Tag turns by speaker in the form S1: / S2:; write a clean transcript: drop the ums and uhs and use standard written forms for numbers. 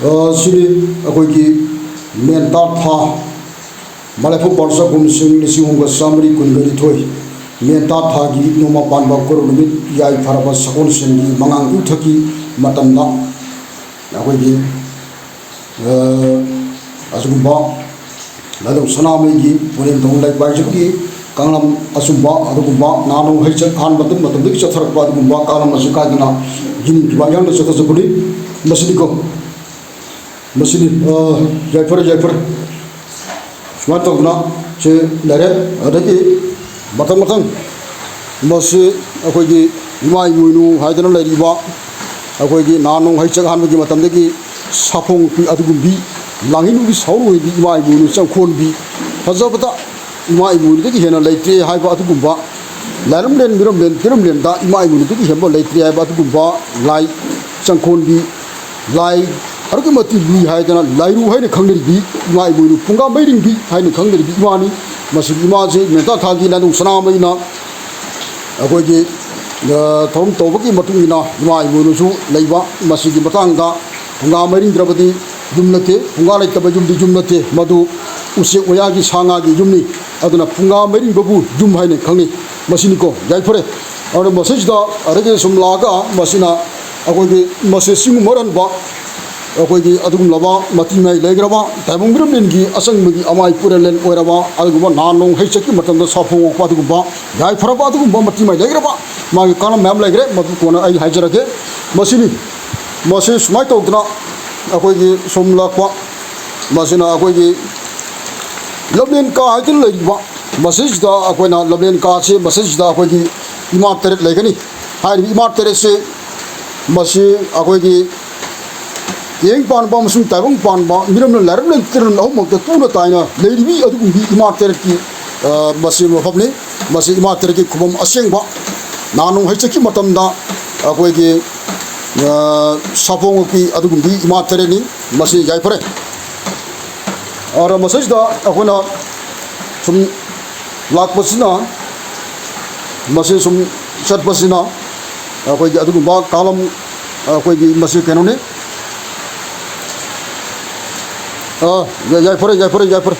S1: sini akoigi mentar tha malapu parsa kumsing lisihunga samri kungari thoi mentar tha gi noma panba korumit yai faraba sakon sengi mangang uthaki matamna akoigi asumba ladong sanami gi punen dong lai baijaki kanglam asumba adugumba nanu haicha khan batum batum dik chatharak ba adugumba kalam asuka dina gin bayang da chata chapuri masini ko masini jaipur smart na che lare adagi matang matang masi akoigi imai muinu haidana lariba akoigi nanu haicha khan gi matam degi sapong pi adugumbi langinu gi sauru gi imai muinu changkhon bi fajabata imai muinu degi hena leitre haiba adugumba laram len miram len kiram len da imai muinu degi hembo leitre haiba adugumba lai changkhon bi lai argi mati bi haidana lairu haine khangri bi imai muinu punga mairing bi haine khangri bi imani masi ima je menta thagi na dung sana mai na akoigi thom tobaki matungina imai muinu su leiba masi gi matang da punga mairing drabadi jumnate punga lai taba jumnate madu use oyagi sanga gi jumni aduna punga mairing babu jum haine khangni masini ko jaipore aro message da arage sumlaga masina akoigi message singu moran ba akoigi adum laba mati mai legraba taimung biram len gi asang gi amai purelen oiraba alguba nanong heichaki matanda safong okpa dugba jai faraba dugba mati mai legraba magi kana mam legre matu kona ai haijarake masini masi smai tokna akoigi somlakwa masina akoigi lablen ka haidin leiba message da akoina lablen ka che message da akoigi ima teret legani hai ima teret se masi akoigi yeng pan ba musum tabung pan ba miram laram len tirun au mok tu na taina leiribi adu bi ima ter ki masi mo phapni masi ima ter ki khubam aseng ba nanu haichaki matam da akoi ki sapong pi adu bi ima ter ni masi jai pare aur message da akona sum lak pasina masi sum chat pasina akoi adu ba kalam akoi ki masi kenone jaipur